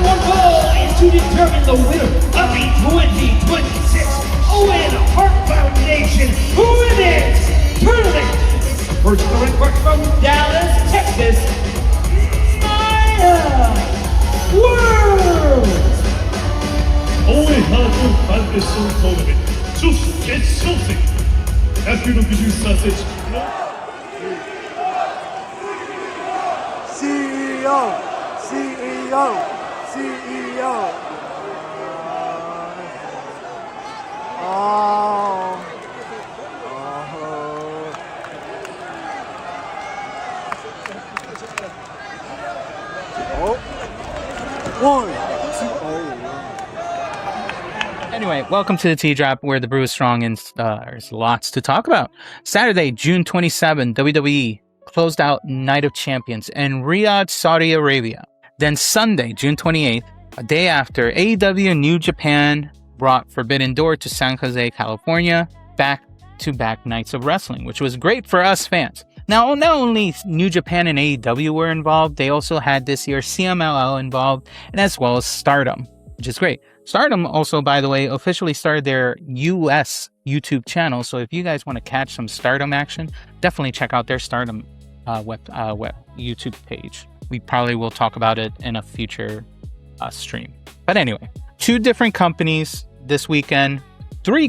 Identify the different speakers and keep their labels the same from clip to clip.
Speaker 1: one fall is to determine the winner of the 2026 Owen Hart Foundation Women's Tournament. First to report from Dallas, Texas, Maya World.
Speaker 2: Owen Hart Foundation Tournament. Just get something. After the video sausage.
Speaker 3: CEO.
Speaker 4: Anyway, welcome to the Tea Drop, where the brew is strong and there's lots to talk about. Saturday, June 27, WWE closed out Night of Champions in Riyadh, Saudi Arabia. Then Sunday, June 28th, a day after, AEW New Japan brought Forbidden Door to San Jose, California, back-to-back nights of wrestling, which was great for us fans. Now, not only New Japan and AEW were involved, they also had this year CMLL involved, and as well as Stardom, which is great. Stardom also, by the way, officially started their US YouTube channel, so if you guys want to catch some Stardom action, definitely check out their Stardom web YouTube page. We probably will talk about it in a future stream. But anyway, two different companies this weekend, three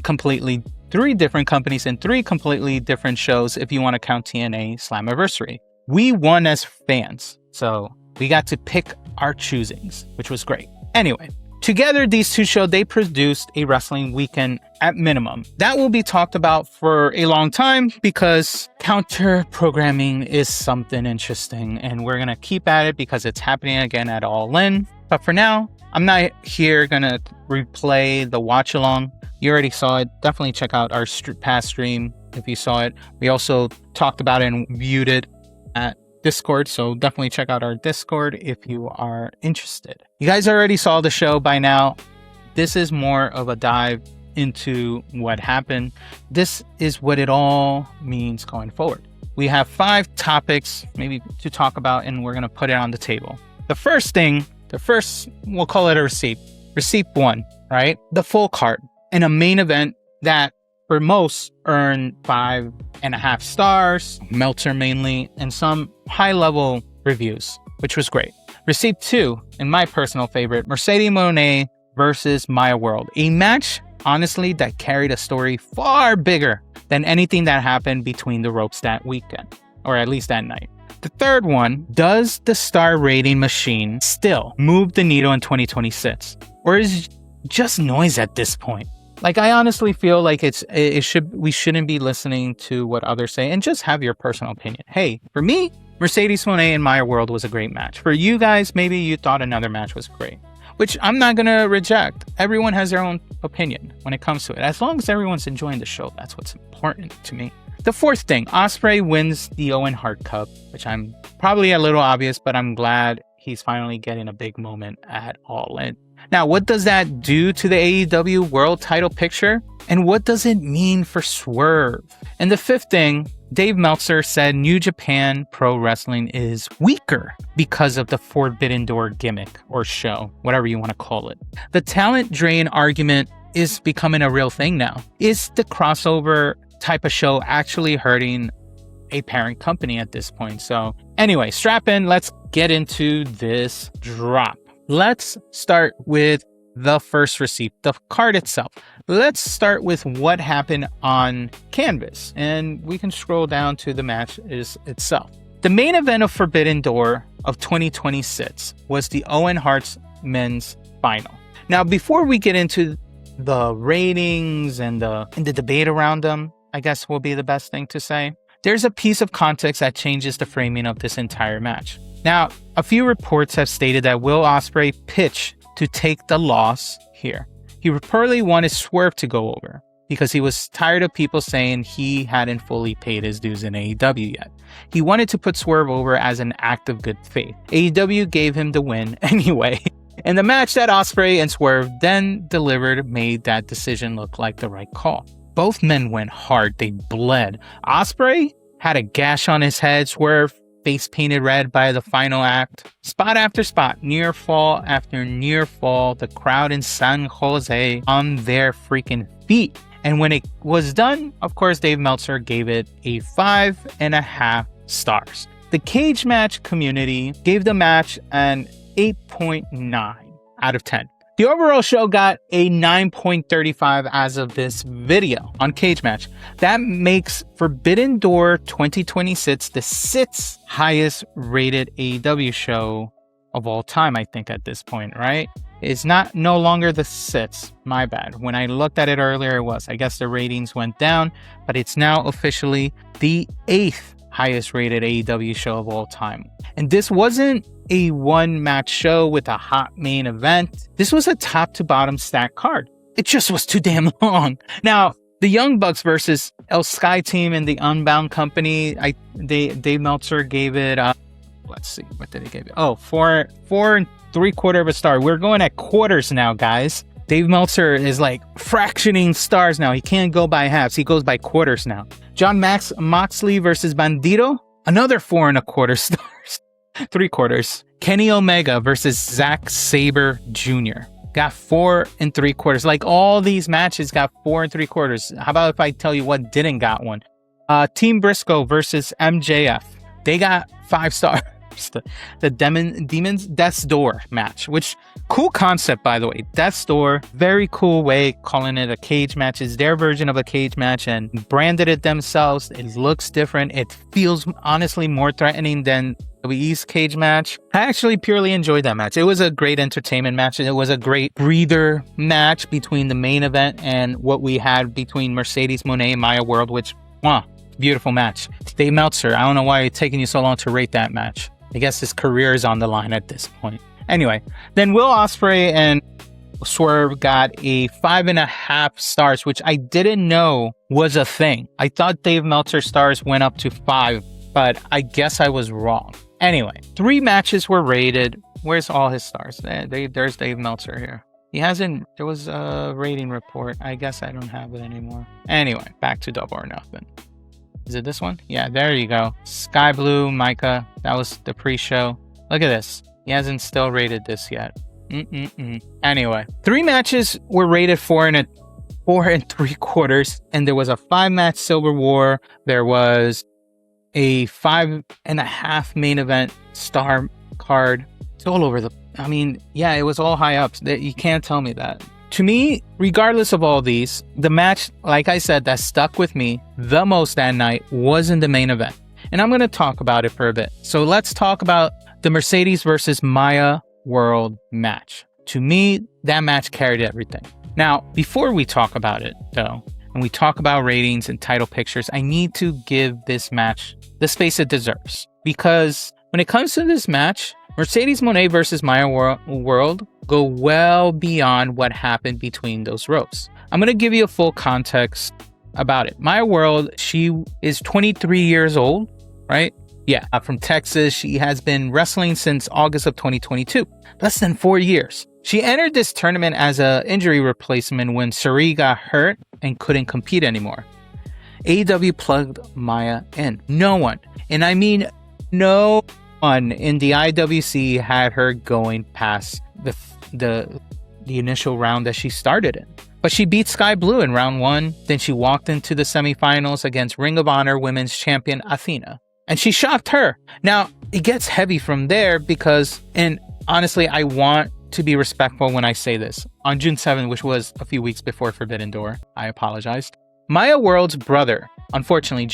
Speaker 4: different companies and three completely different shows if you want to count TNA Slammiversary. We won as fans, so we got to pick our choosings, which was great. Anyway, together these two shows, they produced a wrestling weekend at minimum. That will be talked about for a long time because counter programming is something interesting and we're going to keep at it because it's happening again at All In. But for now, I'm not here going to replay the watch along. You already saw it. Definitely check out our past stream if you saw it. We also talked about it and viewed it at Discord, so definitely check out our Discord if you are interested. You guys already saw the show by now. This is more of a dive into what happened. This is what it all means going forward. We have 5 topics maybe to talk about, and we're going to put it on the table. The first, we'll call it a receipt. Receipt 1, right? The full card in a main event that for most earned 5.5 stars, Meltzer mainly, and some high-level reviews, which was great. Receipt 2, and my personal favorite, Mercedes Moné versus Maya World. A match, honestly, that carried a story far bigger than anything that happened between the ropes that weekend, or at least that night. The third one, does the star rating machine still move the needle in 2026? Or is it just noise at this point? Like, I honestly feel like we shouldn't be listening to what others say and just have your personal opinion. Hey, for me, Mercedes Moné and Maya World was a great match. For you guys, maybe you thought another match was great, which I'm not going to reject. Everyone has their own opinion when it comes to it. As long as everyone's enjoying the show, that's what's important to me. The fourth thing, Ospreay wins the Owen Hart Cup, which I'm probably a little obvious, but I'm glad he's finally getting a big moment at All In. Now, what does that do to the AEW world title picture? And what does it mean for Swerve? And the fifth thing, Dave Meltzer said New Japan Pro Wrestling is weaker because of the Forbidden Door gimmick or show, whatever you want to call it. The talent drain argument is becoming a real thing now. Is the crossover type of show actually hurting a parent company at this point? So anyway, strap in. Let's get into this drop. Let's start with the first receipt, the card itself. Let's start with what happened on Canvas, and we can scroll down to the match itself. The main event of Forbidden Door of 2026 was the Owen Hart's men's final. Now, before we get into the ratings and the debate around them, I guess will be the best thing to say, there's a piece of context that changes the framing of this entire match. Now, a few reports have stated that Will Ospreay pitched to take the loss here. He reportedly wanted Swerve to go over because he was tired of people saying he hadn't fully paid his dues in AEW yet. He wanted to put Swerve over as an act of good faith. AEW gave him the win anyway. And the match that Ospreay and Swerve then delivered made that decision look like the right call. Both men went hard. They bled. Ospreay had a gash on his head. Swerve face painted red by the final act. Spot after spot, near fall after near fall, the crowd in San Jose on their freaking feet. And when it was done, of course, Dave Meltzer gave it a 5.5 stars. The cage match community gave the match an 8.9 out of 10. The overall show got a 9.35 as of this video on Cage Match. That makes Forbidden Door 2026 the 6th highest rated AEW show of all time, I think, at this point, right? It's no longer the 6th, my bad. When I looked at it earlier, it was. I guess the ratings went down, but it's now officially the 8th highest rated AEW show of all time. And this wasn't a one-match show with a hot main event. This was a top-to-bottom stacked card. It just was too damn long. Now, the Young Bucks versus El Sky Team and the Unbound Company, Dave Meltzer gave it, let's see, what did he give it? Oh, 4 3/4 of a star. We're going at quarters now, guys. Dave Meltzer is like fractioning stars now. He can't go by halves. He goes by quarters now. John Moxley versus Bandito, another 4 1/4 stars. 3/4. Kenny Omega versus Zack Sabre Jr. got 4 3/4. Like all these matches got 4 3/4. How about if I tell you what didn't got one? Team Briscoe versus MJF. They got 5 stars. The Demons Death's Door match, which cool concept, by the way. Death's Door, very cool way calling it a cage match. It's their version of a cage match and branded it themselves. It looks different. It feels honestly more threatening than WWE's cage match. I actually purely enjoyed that match. It was a great entertainment match. It was a great breather match between the main event and what we had between Mercedes Moné and Maya World, which, wow, beautiful match. Dave Meltzer, I don't know why it's taking you so long to rate that match. I guess his career is on the line at this point. Anyway, then Will Ospreay and Swerve got a 5.5 stars, which I didn't know was a thing. I thought Dave Meltzer stars went up to 5, but I guess I was wrong. Anyway, 3 matches were rated. Where's all his stars? There's Dave Meltzer here. He hasn't, there was a rating report. I guess I don't have it anymore. Anyway, back to Double or Nothing. Is it this one? Yeah, there you go. Sky Blue, Micah. That was the pre-show. Look at this. He hasn't still rated this yet. Anyway, 3 matches were rated 4 3/4, and there was a 5-match Silver War. There was a 5.5 main event star card. It's all over the... I mean, yeah, it was all high ups. You can't tell me that. To me, regardless of all these, the match, like I said, that stuck with me the most that night was in the main event. And I'm going to talk about it for a bit. So let's talk about the Mercedes versus Maya World match. To me, that match carried everything. Now, before we talk about it, though, and we talk about ratings and title pictures, I need to give this match the space it deserves. Because when it comes to this match, Mercedes Moné versus Maya World go well beyond what happened between those rows. I'm going to give you a full context about it. Maya World, she is 23 years old, right? Yeah, from Texas. She has been wrestling since August of 2022, less than 4 years. She entered this tournament as an injury replacement when Suri got hurt and couldn't compete anymore. AEW plugged Maya in. No one, and I mean no one in the IWC had her going past the initial round that she started in. But she beat Sky Blue in round 1. Then she walked into the semifinals against Ring of Honor Women's Champion Athena. And she shocked her. Now, it gets heavy from there because, and honestly, I want to be respectful when I say this. On June 7th, which was a few weeks before Forbidden Door, I apologized. Maya World's brother, unfortunately,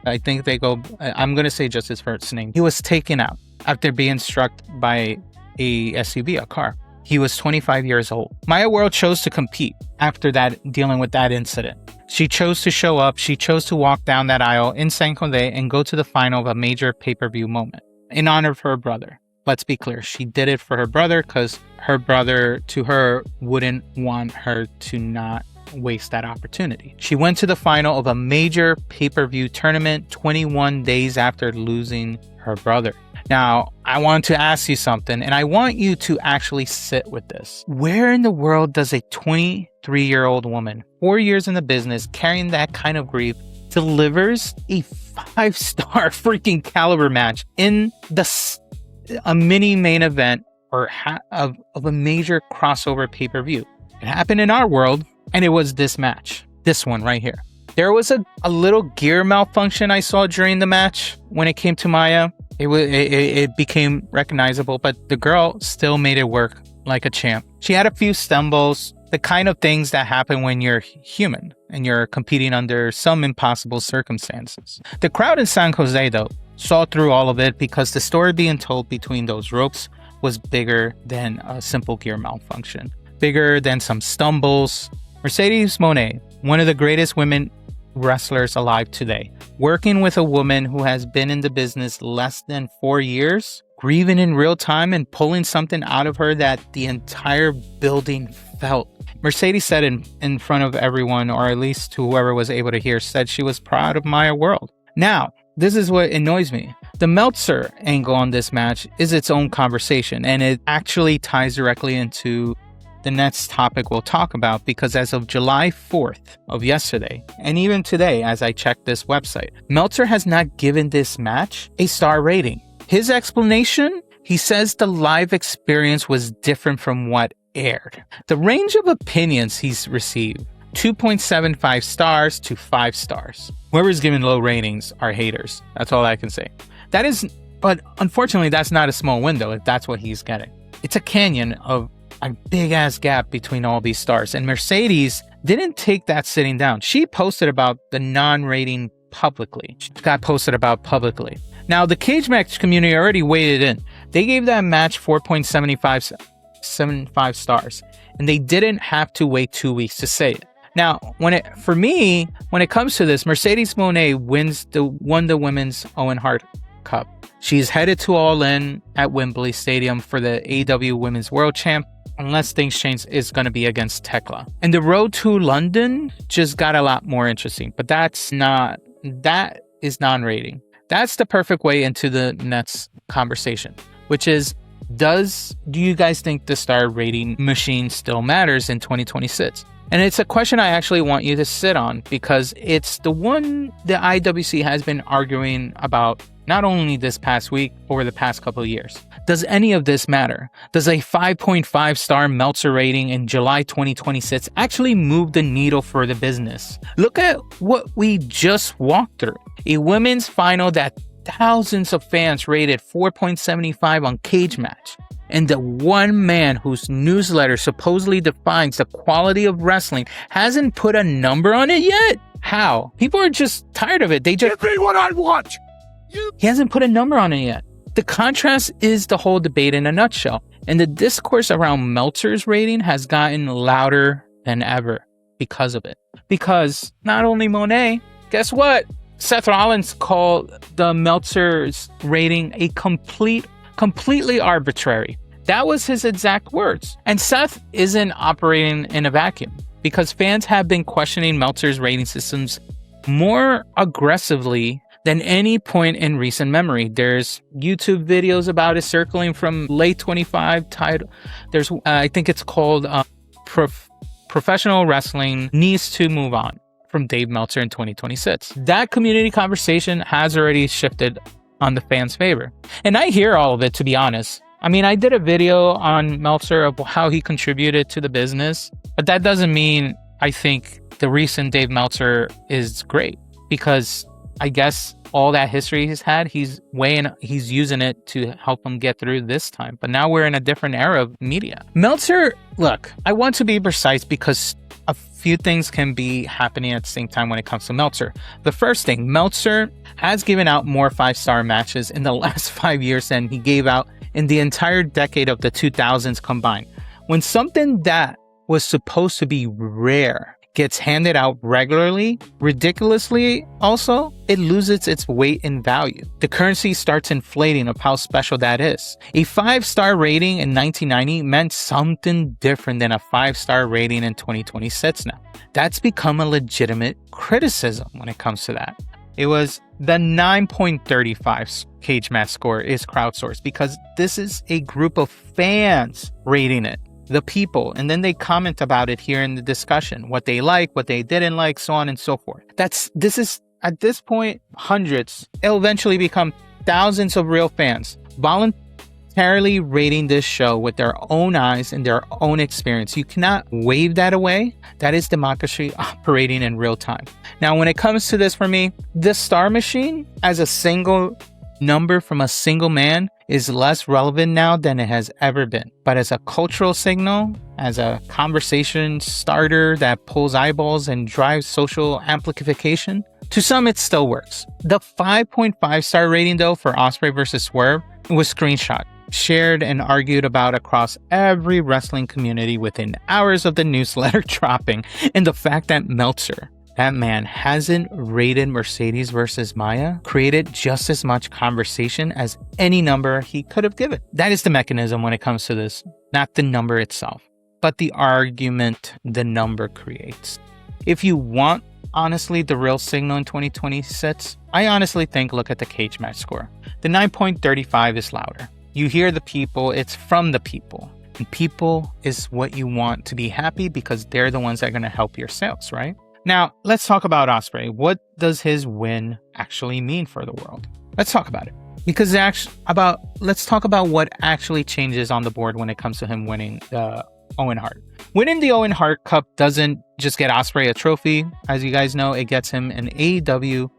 Speaker 4: I think they go, I'm going to say just his first name. He was taken out after being struck by a SUV, a car. He was 25 years old. Maya World chose to compete after that, dealing with that incident. She chose to show up. She chose to walk down that aisle in San Jose and go to the final of a major pay-per-view moment in honor of her brother. Let's be clear. She did it for her brother because her brother, to her, wouldn't want her to not waste that opportunity. She went to the final of a major pay-per-view tournament 21 days after losing her brother. Now, I want to ask you something, and I want you to actually sit with this. Where in the world does a 23-year-old woman, 4 years in the business, carrying that kind of grief, delivers a 5-star freaking caliber match in a mini main event or of a major crossover pay-per-view. It happened in our world, and it was this match. This one right here. There was a little gear malfunction I saw during the match when it came to Maya. It became recognizable, but the girl still made it work like a champ. She had a few stumbles, the kind of things that happen when you're human and you're competing under some impossible circumstances. The crowd in San Jose, though, saw through all of it because the story being told between those ropes was bigger than a simple gear malfunction, bigger than some stumbles. Mercedes Moné, one of the greatest women wrestlers alive today, working with a woman who has been in the business less than 4 years, grieving in real time and pulling something out of her that the entire building felt. Mercedes said in front of everyone, or at least to whoever was able to hear, said she was proud of Maya World. Now, this is what annoys me. The Meltzer angle on this match is its own conversation, and it actually ties directly into the next topic we'll talk about, because as of July 4th of yesterday, and even today as I checked this website, Meltzer has not given this match a star rating. His explanation, he says the live experience was different from what aired. The range of opinions he's received, 2.75 stars to 5 stars. Whoever's giving low ratings are haters. That's all I can say. But unfortunately, that's not a small window if that's what he's getting. It's a canyon of a big ass gap between all these stars. And Mercedes didn't take that sitting down. She posted about the non-rating publicly. She got posted about publicly. Now, the cage match community already weighed in. They gave that match 4.75 stars. And they didn't have to wait 2 weeks to say it. Now, when it comes to this, Mercedes Moné won the women's Owen Hart Cup. She's headed to All In at Wembley Stadium for the AEW Women's World Champ. Unless things change, is going to be against Tekla. And the road to London just got a lot more interesting. But that is non-rating. That's the perfect way into the next conversation, which is, do you guys think the star rating machine still matters in 2026? And it's a question I actually want you to sit on, because it's the one the IWC has been arguing about not only this past week, over the past couple of years. Does any of this matter? Does a 5.5 star Meltzer rating in July 2026 actually move the needle for the business? Look at what we just walked through. A women's final that thousands of fans rated 4.75 on Cage Match. And the one man whose newsletter supposedly defines the quality of wrestling hasn't put a number on it yet? How? People are just tired of it. They just...
Speaker 3: Give me what I want!
Speaker 4: He hasn't put a number on it yet. The contrast is the whole debate in a nutshell. And the discourse around Meltzer's rating has gotten louder than ever because of it. Because not only Moné, guess what? Seth Rollins called the Meltzer's rating a completely arbitrary. That was his exact words. And Seth isn't operating in a vacuum, because fans have been questioning Meltzer's rating systems more aggressively than any point in recent memory. There's YouTube videos about it circling from late 25 title. There's, I think it's called Professional Wrestling Needs to Move On, from Dave Meltzer in 2026. That community conversation has already shifted on the fans' favor. And I hear all of it, to be honest. I mean, I did a video on Meltzer of how he contributed to the business, but that doesn't mean I think the recent Dave Meltzer is great, because I guess all that history he's had, he's using it to help him get through this time. But now we're in a different era of media. Meltzer, look, I want to be precise because a few things can be happening at the same time when it comes to Meltzer. The first thing, Meltzer has given out more 5-star matches in the last 5 years than he gave out in the entire decade of the 2000s combined. When something that was supposed to be rare gets handed out regularly, ridiculously also, it loses its weight and value. The currency starts inflating of how special that is. A 5-star rating in 1990 meant something different than a 5-star rating in 2026 now. That's become a legitimate criticism when it comes to that. It was the 9.35 cage match score is crowdsourced, because this is a group of fans rating it. The people, and then they comment about it here in the discussion, what they like, what they didn't like, so on and so forth. This is at this point, hundreds, it'll eventually become thousands of real fans voluntarily rating this show with their own eyes and their own experience. You cannot wave that away. That is democracy operating in real time. Now, when it comes to this for me, the Star Machine as a single number from a single man is less relevant now than it has ever been. But as a cultural signal, as a conversation starter that pulls eyeballs and drives social amplification, to some it still works. The 5.5 star rating though for Ospreay versus Swerve was screenshot, shared and argued about across every wrestling community within hours of the newsletter dropping. And the fact that Meltzer, that man, hasn't rated Mercedes versus Maya created just as much conversation as any number he could have given. That is the mechanism when it comes to this, not the number itself, but the argument the number creates. If you want, honestly, the real signal in 2026, I honestly think look at the cage match score. The 9.35 is louder. You hear the people, it's from the people. And people is what you want to be happy because they're the ones that are going to help your sales, right? Now, let's talk about Ospreay. What does his win actually mean for the world? Let's talk about it. Because let's talk about what actually changes on the board when it comes to him winning the Owen Hart. Winning the Owen Hart Cup doesn't just get Ospreay a trophy. As you guys know, it gets him an AEW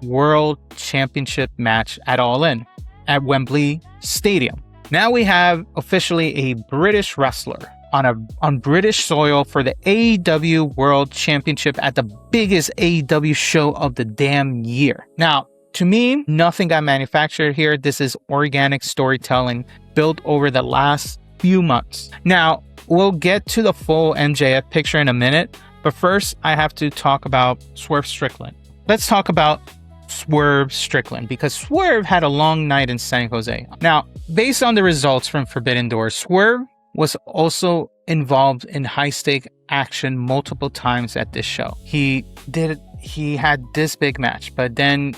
Speaker 4: World Championship match at All In at Wembley Stadium. Now we have officially a British wrestler on British soil for the AEW World Championship at the biggest AEW show of the damn year. Now, to me, nothing got manufactured here. This is organic storytelling built over the last few months. Now, we'll get to the full MJF picture in a minute, but first I have to talk about Swerve Strickland. Let's talk about Swerve Strickland because Swerve had a long night in San Jose. Now, based on the results from Forbidden Door, Swerve was also involved in high-stake action multiple times at this show. He had this big match, but then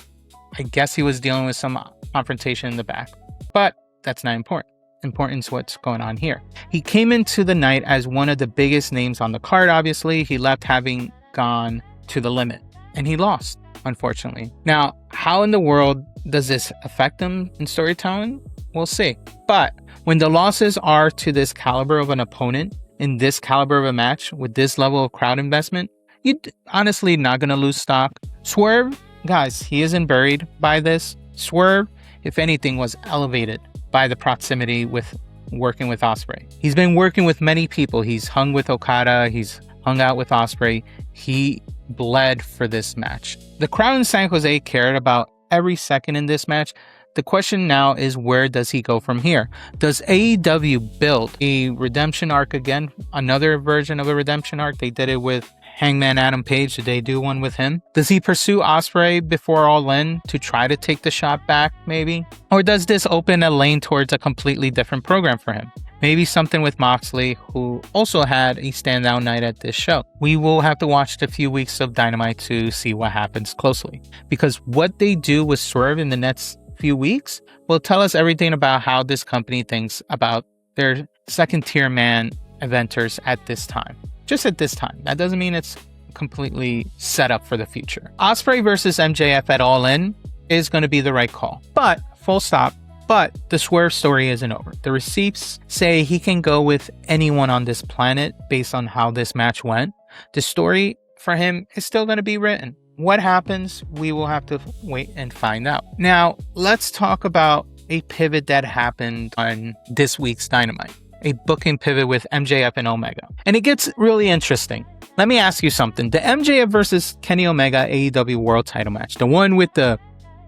Speaker 4: I guess he was dealing with some confrontation in the back. But that's not important. Important is what's going on here. He came into the night as one of the biggest names on the card, obviously. He left having gone to the limit, and he lost, unfortunately. Now, how in the world does this affect him in storytelling? We'll see. But when the losses are to this caliber of an opponent in this caliber of a match with this level of crowd investment, you're honestly not going to lose stock. Swerve, guys, he isn't buried by this. Swerve, if anything, was elevated by the proximity with working with Ospreay. He's been working with many people. He's hung with Okada. He's hung out with Ospreay. He bled for this match. The crowd in San Jose cared about every second in this match. The question now is, where does he go from here? Does AEW build a redemption arc again? Another version of a redemption arc? They did it with Hangman Adam Page. Did they do one with him? Does he pursue Ospreay before All In to try to take the shot back, maybe? Or does this open a lane towards a completely different program for him? Maybe something with Moxley, who also had a standout night at this show. We will have to watch the few weeks of Dynamite to see what happens closely. Because what they do with Swerve in the next few weeks will tell us everything about how this company thinks about their second-tier man eventers at this time. Just at this time. That doesn't mean it's completely set up for the future. Ospreay versus MJF at All In is going to be the right call. But, full stop, but the Swerve story isn't over. The receipts say he can go with anyone on this planet based on how this match went. The story for him is still going to be written. What happens, we will have to wait and find out. Now, let's talk about a pivot that happened on this week's Dynamite. A booking pivot with MJF and Omega. And it gets really interesting. Let me ask you something. The MJF versus Kenny Omega AEW World Title match, the one with the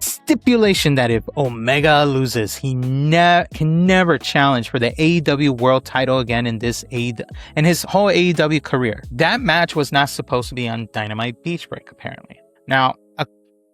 Speaker 4: stipulation that if Omega loses, he can never challenge for the AEW World Title again in his whole AEW career. That match was not supposed to be on Dynamite Beach Break, apparently. Now,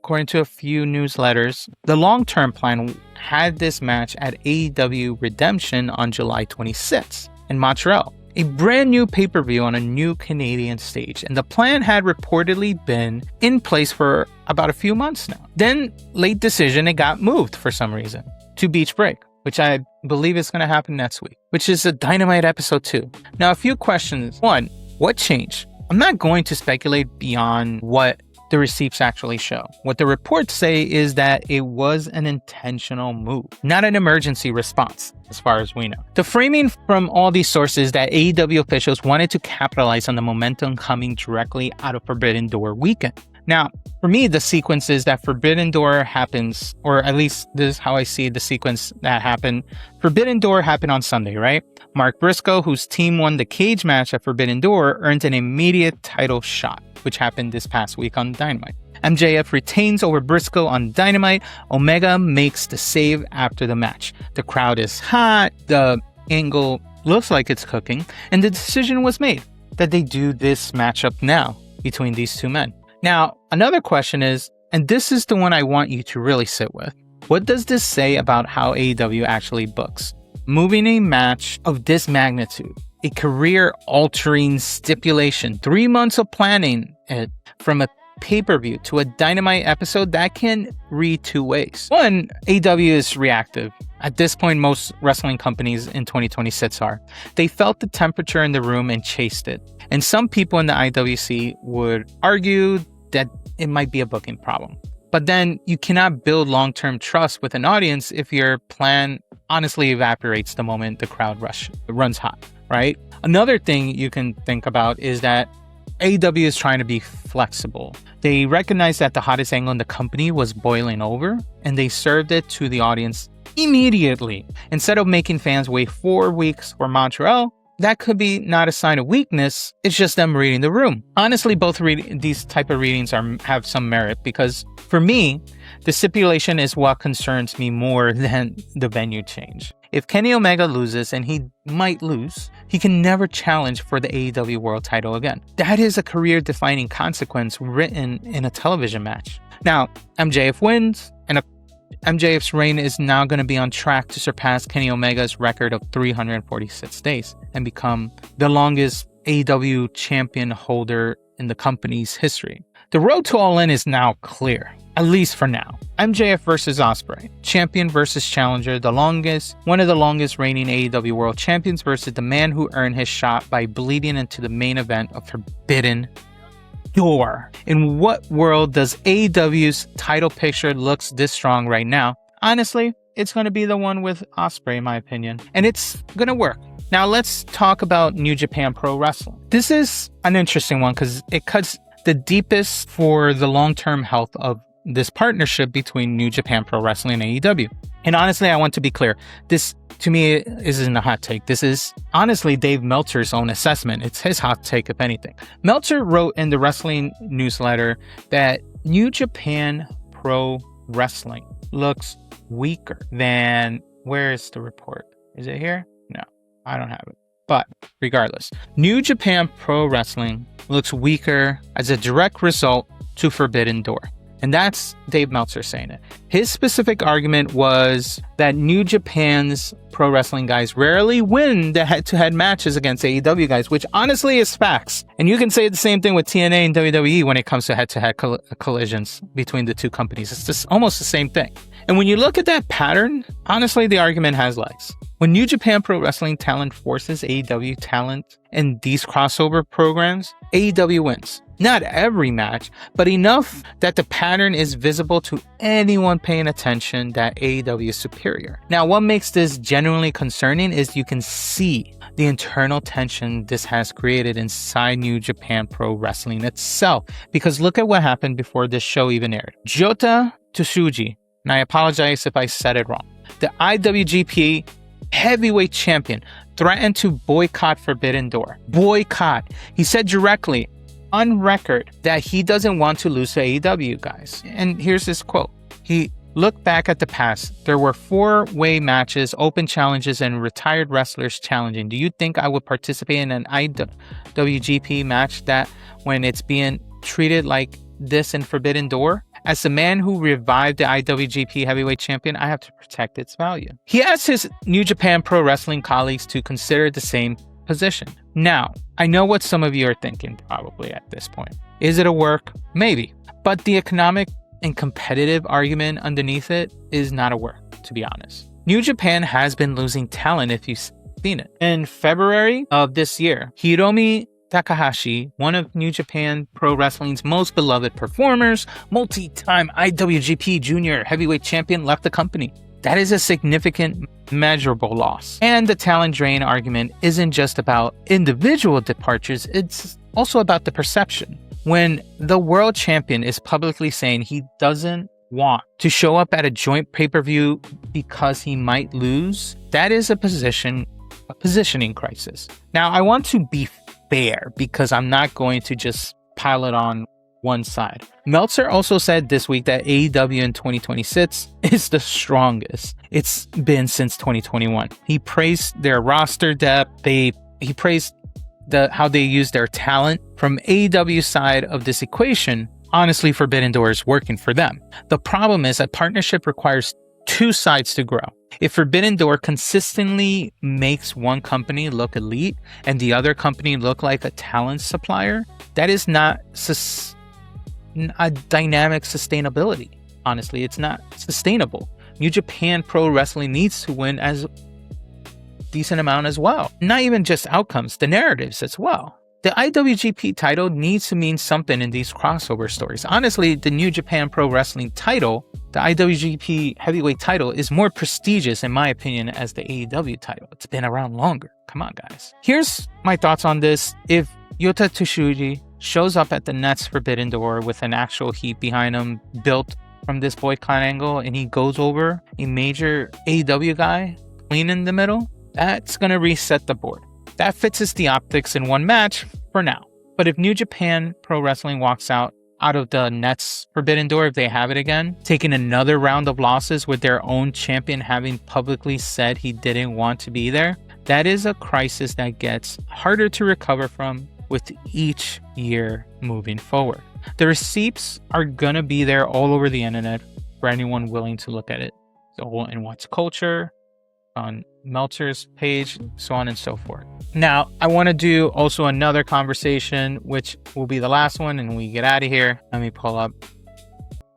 Speaker 4: according to a few newsletters, the long-term plan had this match at AEW Redemption on July 26th in Montreal, a brand new pay-per-view on a new Canadian stage, and the plan had reportedly been in place for about a few months now. Then, late decision, it got moved for some reason to Beach Break, which I believe is going to happen next week, which is a Dynamite episode 2. Now, a few questions. One, what changed? I'm not going to speculate beyond what the receipts actually show. What the reports say is that it was an intentional move, not an emergency response, as far as we know. The framing from all these sources that AEW officials wanted to capitalize on the momentum coming directly out of Forbidden Door weekend. Now, for me, the sequence is that Forbidden Door happens, or at least this is how I see the sequence that happened. Forbidden Door happened on Sunday, right? Mark Briscoe, whose team won the cage match at Forbidden Door, earned an immediate title shot, which happened this past week on Dynamite. MJF retains over Briscoe on Dynamite. Omega makes the save after the match. The crowd is hot, the angle looks like it's cooking, and the decision was made that they do this matchup now between these two men. Now, another question is, and this is the one I want you to really sit with, what does this say about how AEW actually books? Moving a match of this magnitude, a career-altering stipulation, 3 months of planning it from a pay-per-view to a Dynamite episode, that can read two ways. One, AEW is reactive. At this point, most wrestling companies in 2026 are. They felt the temperature in the room and chased it. And some people in the IWC would argue that it might be a booking problem. But then you cannot build long-term trust with an audience if your plan honestly evaporates the moment the crowd runs hot, right? Another thing you can think about is that AEW is trying to be flexible. They recognized that the hottest angle in the company was boiling over, and they served it to the audience immediately. Instead of making fans wait 4 weeks for Montreal, that could be not a sign of weakness, it's just them reading the room. Honestly, both these type of readings have some merit, because for me, the stipulation is what concerns me more than the venue change. If Kenny Omega loses, and he might lose, he can never challenge for the AEW World title again. That is a career-defining consequence written in a television match. Now, MJF wins, and MJF's reign is now going to be on track to surpass Kenny Omega's record of 346 days and become the longest AEW champion holder in the company's history. The road to All In is now clear, at least for now. MJF versus Ospreay, champion versus challenger, one of the longest reigning AEW World Champions versus the man who earned his shot by bleeding into the main event of Forbidden Door. In what world does AEW's title picture looks this strong right now? Honestly, it's going to be the one with Ospreay, in my opinion, and it's going to work. Now let's talk about New Japan Pro Wrestling. This is an interesting one because it cuts the deepest for the long-term health of this partnership between New Japan Pro Wrestling and AEW. And honestly, I want to be clear. This, to me, isn't a hot take. This is honestly Dave Meltzer's own assessment. It's his hot take, if anything. Meltzer wrote in the wrestling newsletter that New Japan Pro Wrestling looks weaker than... Where is the report? Is it here? No, I don't have it. But regardless, New Japan Pro Wrestling looks weaker as a direct result to Forbidden Door. And that's Dave Meltzer saying it. His specific argument was that New Japan's pro wrestling guys rarely win the head-to-head matches against AEW guys, which honestly is facts. And you can say the same thing with TNA and WWE when it comes to head-to-head collisions between the two companies. It's just almost the same thing. And when you look at that pattern, honestly, the argument has legs. When New Japan Pro Wrestling talent forces AEW talent in these crossover programs, AEW wins. Not every match, but enough that the pattern is visible to anyone paying attention that AEW is superior. Now, what makes this genuinely concerning is you can see the internal tension this has created inside New Japan Pro Wrestling itself. Because look at what happened before this show even aired. Jota Tsuji, and I apologize if I said it wrong, the IWGP heavyweight champion, threatened to boycott Forbidden Door. Boycott. He said directly on record that he doesn't want to lose to AEW guys. And here's his quote. He looked back at the past. There were 4-way matches, open challenges, and retired wrestlers challenging. Do you think I would participate in an IWGP match that when it's being treated like this in Forbidden Door? As the man who revived the IWGP heavyweight champion, I have to protect its value. He asked his New Japan Pro Wrestling colleagues to consider the same position. Now, I know what some of you are thinking probably at this point. Is it a work? Maybe. But the economic and competitive argument underneath it is not a work, to be honest. New Japan has been losing talent if you've seen it. In February of this year, Hiromi Takahashi, one of New Japan Pro Wrestling's most beloved performers, multi-time IWGP Junior Heavyweight Champion, left the company. That is a significant, measurable loss. And the talent drain argument isn't just about individual departures, it's also about the perception. When the world champion is publicly saying he doesn't want to show up at a joint pay-per-view because he might lose, that is a positioning crisis. Now, I want to be fair because I'm not going to just pile it on one side. Meltzer also said this week that AEW in 2026 is the strongest it's been since 2021. He praised their roster depth. He praised how they use their talent. From AEW side of this equation, honestly, Forbidden Door is working for them. The problem is that partnership requires two sides to grow. If Forbidden Door consistently makes one company look elite and the other company look like a talent supplier, that is not a dynamic sustainability. Honestly, it's not sustainable. New Japan Pro Wrestling needs to win as decent amount as well. Not even just outcomes, the narratives as well. The IWGP title needs to mean something in these crossover stories. Honestly, the New Japan Pro Wrestling title, the IWGP Heavyweight title, is more prestigious in my opinion as the AEW title. It's been around longer. Come on, guys. Here's my thoughts on this. If Yota Tsuji shows up at the Nets Forbidden Door with an actual heat behind him built from this boycott angle and he goes over a major AEW guy clean in the middle, that's going to reset the board. That fixes the optics in one match for now. But if New Japan Pro Wrestling walks out of the Nets Forbidden Door, if they have it again, taking another round of losses with their own champion having publicly said he didn't want to be there, that is a crisis that gets harder to recover from with each year moving forward. The receipts are going to be there all over the internet for anyone willing to look at it. So in What's Culture, on Meltzer's page, so on and so forth. Now, I want to do also another conversation, which will be the last one, and we get out of here. Let me pull up.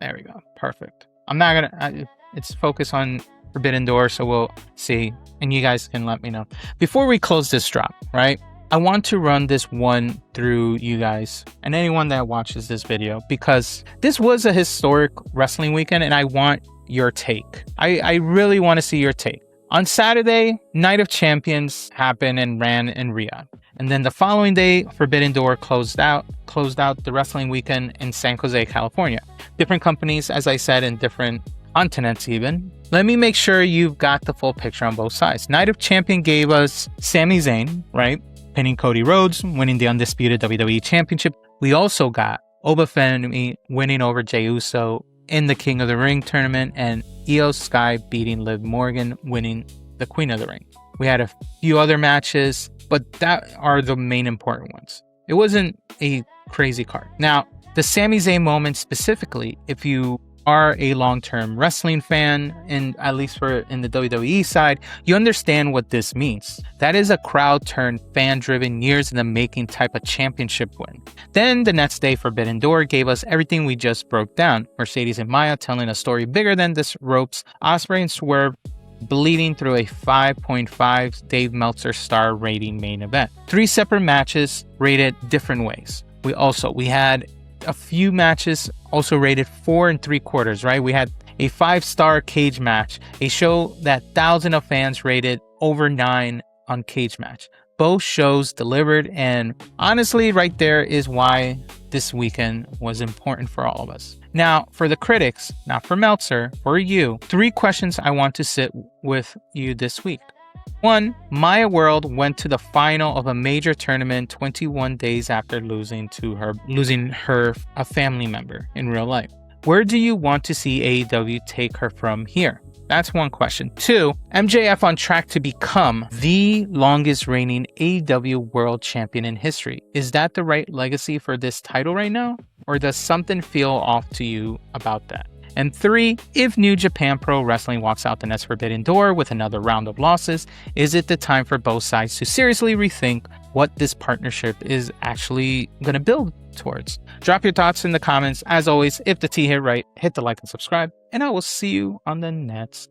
Speaker 4: There we go. Perfect. I'm not gonna. It's focused on Forbidden Door, so we'll see, and you guys can let me know. Before we close this drop, right? I want to run this one through you guys and anyone that watches this video because this was a historic wrestling weekend, and I want your take. I really want to see your take. On Saturday, Night of Champions happened and ran in Riyadh. And then the following day, Forbidden Door closed out the wrestling weekend in San Jose, California. Different companies, as I said, in different continents even. Let me make sure you've got the full picture on both sides. Night of Champion gave us Sami Zayn, right? Pinning Cody Rhodes, winning the undisputed WWE Championship. We also got Oba Femi winning over Jey Uso in the King of the Ring tournament, and Io Sky beating Liv Morgan, winning the Queen of the Ring. We had a few other matches, but that are the main important ones. It wasn't a crazy card. Now, the Sami Zayn moment specifically, if you are a long-term wrestling fan, and at least in the WWE side, you understand what this means. That is a crowd-turned, fan-driven, years in the making type of championship win. Then the next day, Forbidden Door gave us everything we just broke down. Mercedes and Maya telling a story bigger than this ropes. Ospreay and Swerve bleeding through a 5.5 Dave Meltzer star rating main event. 3 separate matches rated different ways. We had a few matches also rated 4 3/4, right? We had a 5-star cage match, a show that thousands of fans rated over 9 on Cage Match. Both shows delivered, and honestly, right there is why this weekend was important for all of us. Now, for the critics, not for Meltzer, for you, 3 questions I want to sit with you this week. 1, Maya World went to the final of a major tournament 21 days after losing a family member in real life. Where do you want to see AEW take her from here? That's one question. 2, MJF on track to become the longest reigning AEW World Champion in history. Is that the right legacy for this title right now? Or does something feel off to you about that? And 3, if New Japan Pro Wrestling walks out the next Forbidden Door with another round of losses, is it the time for both sides to seriously rethink what this partnership is actually going to build towards? Drop your thoughts in the comments. As always, if the tea hit right, hit the like and subscribe, and I will see you on the next